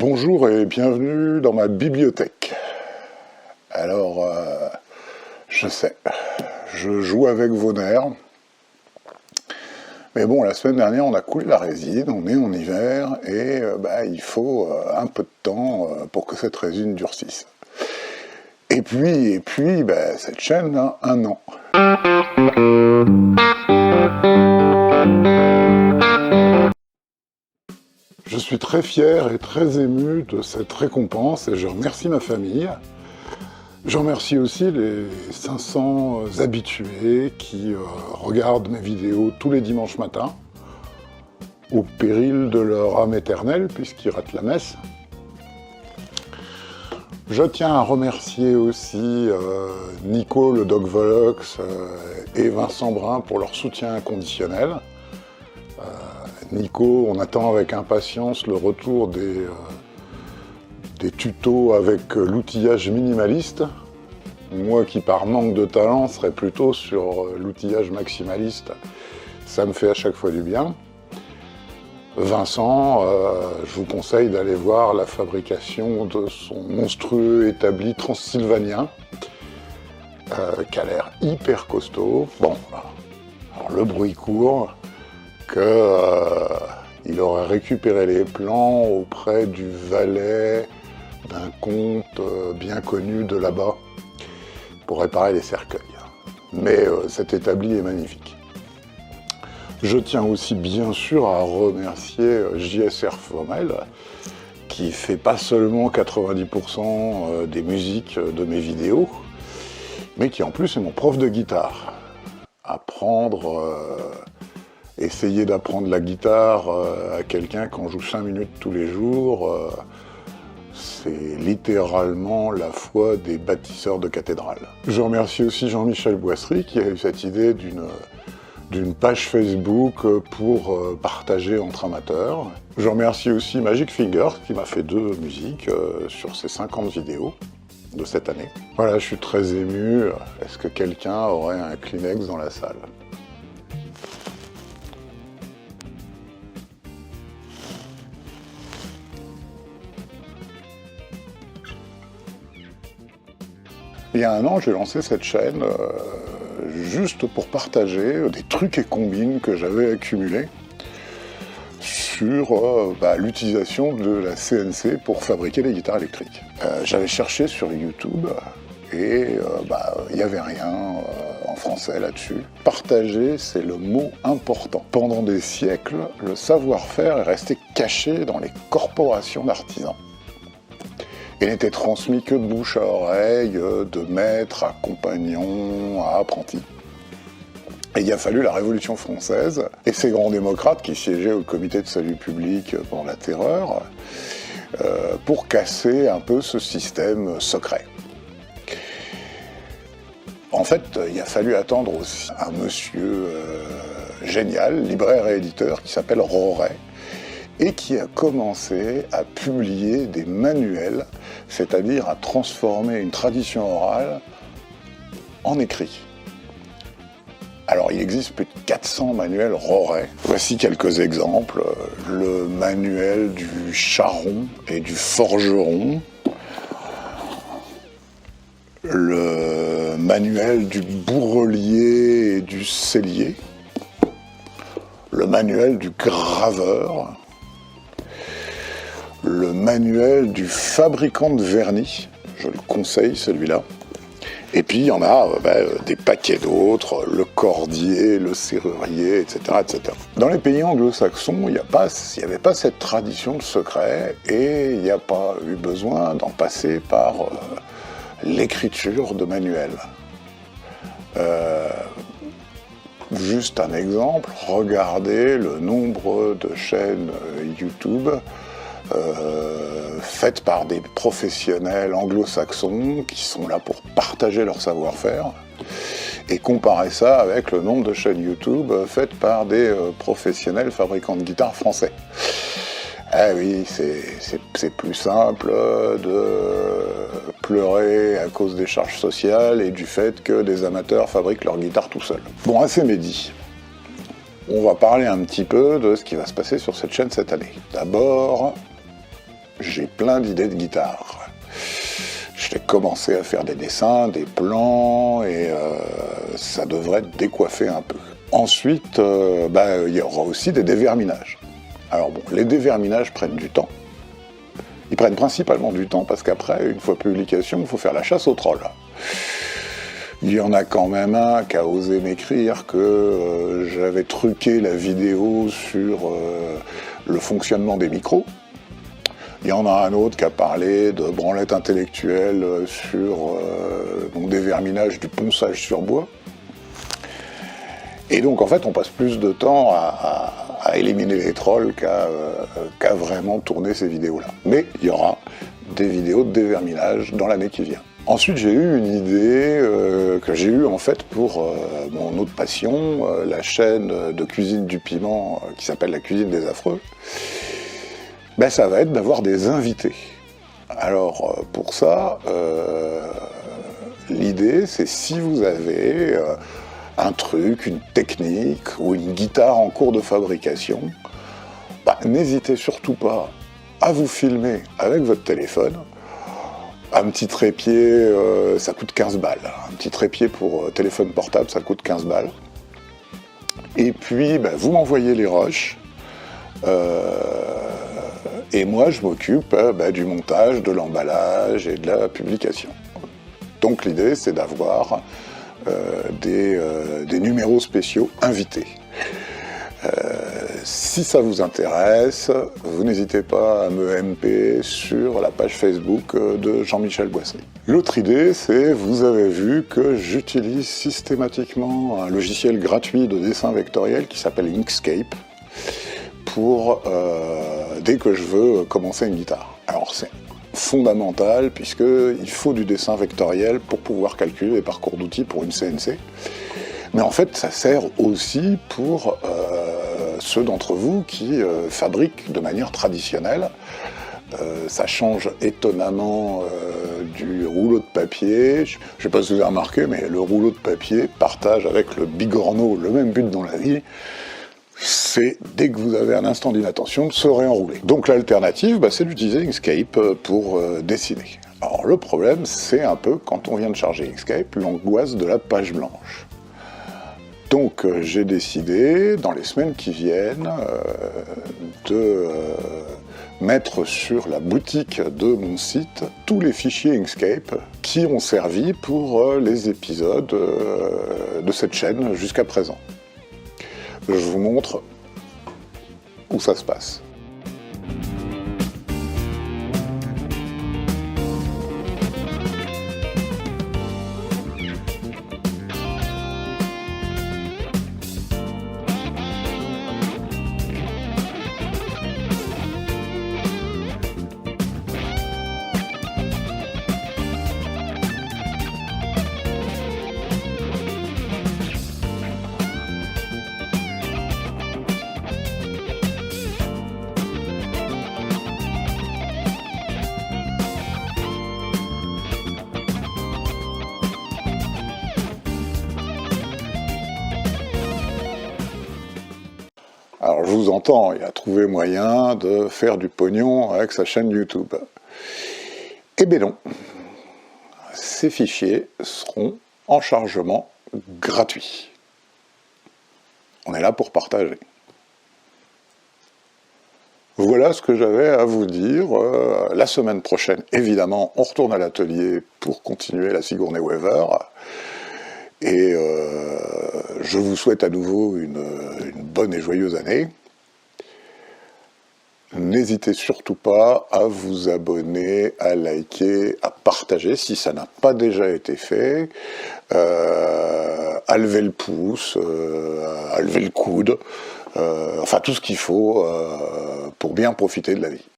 Bonjour et bienvenue dans ma bibliothèque. Alors, je sais, je joue avec vos nerfs. Mais bon, la semaine dernière, on a coulé la résine, on est en hiver, et il faut un peu de temps pour que cette résine durcisse. Et puis, cette chaîne a 1 an. Je suis très fier et très ému de cette récompense et je remercie ma famille. Je remercie aussi les 500 habitués qui regardent mes vidéos tous les dimanches matins, au péril de leur âme éternelle puisqu'ils ratent la messe. Je tiens à remercier aussi Nico le Doc Volox et Vincent Brun pour leur soutien inconditionnel. Nico, on attend avec impatience le retour des tutos avec l'outillage minimaliste. Moi qui par manque de talent serais plutôt sur l'outillage maximaliste, ça me fait à chaque fois du bien. Vincent, je vous conseille d'aller voir la fabrication de son monstrueux établi transsylvanien, qui a l'air hyper costaud. Bon, alors le bruit court qu'il aurait récupéré les plans auprès du valet d'un comte bien connu de là-bas pour réparer les cercueils. Mais cet établi est magnifique. Je tiens aussi bien sûr à remercier JSR Formel qui fait pas seulement 90% des musiques de mes vidéos, mais qui en plus est mon prof de guitare. Essayer d'apprendre la guitare à quelqu'un qui en joue 5 minutes tous les jours, c'est littéralement la foi des bâtisseurs de cathédrales. Je remercie aussi Jean-Michel Boissery qui a eu cette idée d'une page Facebook pour partager entre amateurs. Je remercie aussi Magic Fingers qui m'a fait 2 musiques sur ses 50 vidéos de cette année. Voilà, je suis très ému. Est-ce que quelqu'un aurait un Kleenex dans la salle ? Il y a 1 an, j'ai lancé cette chaîne juste pour partager des trucs et combines que j'avais accumulés sur l'utilisation de la CNC pour fabriquer les guitares électriques. J'avais cherché sur YouTube et il n'y avait rien en français là-dessus. Partager, c'est le mot important. Pendant des siècles, le savoir-faire est resté caché dans les corporations d'artisans. Il n'était transmis que de bouche à oreille, de maître à compagnon, à apprenti. Et il a fallu la Révolution française et ces grands démocrates qui siégeaient au comité de salut public pendant la Terreur pour casser un peu ce système secret. En fait, il a fallu attendre aussi un monsieur génial, libraire et éditeur, qui s'appelle Roret, et qui a commencé à publier des manuels, c'est-à-dire à transformer une tradition orale en écrit. Alors, il existe plus de 400 manuels Roret. Voici quelques exemples. Le manuel du charron et du forgeron. Le manuel du bourrelier et du sellier. Le manuel du graveur. Le manuel du fabricant de vernis, je le conseille celui-là. Et puis il y en a des paquets d'autres, le cordier, le serrurier, etc., etc. Dans les pays anglo-saxons, il n'y avait pas cette tradition de secret et il n'y a pas eu besoin d'en passer par l'écriture de manuels. Juste un exemple, regardez le nombre de chaînes YouTube faites par des professionnels anglo-saxons qui sont là pour partager leur savoir-faire et comparez ça avec le nombre de chaînes YouTube faites par des professionnels fabricants de guitares français. Ah oui, c'est plus simple de pleurer à cause des charges sociales et du fait que des amateurs fabriquent leur guitare tout seuls. Bon, assez médit. On va parler un petit peu de ce qui va se passer sur cette chaîne cette année. D'abord, j'ai plein d'idées de guitare. J'ai commencé à faire des dessins, des plans, et ça devrait décoiffer un peu. Ensuite, il y aura aussi des déverminages. Alors bon, les déverminages prennent du temps. Ils prennent principalement du temps parce qu'après, une fois publication, il faut faire la chasse aux trolls. Il y en a quand même un qui a osé m'écrire que j'avais truqué la vidéo sur le fonctionnement des micros. Il y en a un autre qui a parlé de branlette intellectuelle sur donc déverminage du ponçage sur bois. Et donc en fait on passe plus de temps à éliminer les trolls qu'à vraiment tourner ces vidéos-là. Mais il y aura des vidéos de déverminage dans l'année qui vient. Ensuite j'ai eu une idée que j'ai eue en fait pour mon autre passion, la chaîne de cuisine du piment qui s'appelle La Cuisine des Affreux. Ça va être d'avoir des invités. Alors pour ça, l'idée c'est si vous avez un truc, une technique ou une guitare en cours de fabrication, n'hésitez surtout pas à vous filmer avec votre téléphone. Un petit trépied, ça coûte 15 balles. Un petit trépied pour téléphone portable, ça coûte 15 balles. Et puis, vous m'envoyez les rushs. Et moi, je m'occupe du montage, de l'emballage et de la publication. Donc l'idée, c'est d'avoir des numéros spéciaux invités. Si ça vous intéresse, vous n'hésitez pas à me MP sur la page Facebook de Jean-Michel Boissy. L'autre idée, c'est, vous avez vu que j'utilise systématiquement un logiciel gratuit de dessin vectoriel qui s'appelle Inkscape pour dès que je veux commencer une guitare. Alors c'est fondamental puisqu'il faut du dessin vectoriel pour pouvoir calculer les parcours d'outils pour une CNC. Mais en fait, ça sert aussi pour ceux d'entre vous qui fabriquent de manière traditionnelle. Ça change étonnamment du rouleau de papier. Je ne sais pas si vous avez remarqué, mais le rouleau de papier partage avec le bigorneau le même but dans la vie. C'est, dès que vous avez un instant d'inattention, de se réenrouler. Donc l'alternative, c'est d'utiliser Inkscape pour dessiner. Alors le problème, c'est un peu, quand on vient de charger Inkscape, l'angoisse de la page blanche. Donc j'ai décidé, dans les semaines qui viennent, de mettre sur la boutique de mon site tous les fichiers Inkscape qui ont servi pour les épisodes de cette chaîne jusqu'à présent. Je vous montre où ça se passe. Alors je vous entends, il a trouvé moyen de faire du pognon avec sa chaîne YouTube. Eh bien non, ces fichiers seront en chargement gratuit. On est là pour partager. Voilà ce que j'avais à vous dire. La semaine prochaine, évidemment, on retourne à l'atelier pour continuer la Sigourney Weaver. Et je vous souhaite à nouveau une bonne et joyeuse année. N'hésitez surtout pas à vous abonner, à liker, à partager si ça n'a pas déjà été fait, à lever le pouce, à lever le coude, enfin tout ce qu'il faut pour bien profiter de la vie.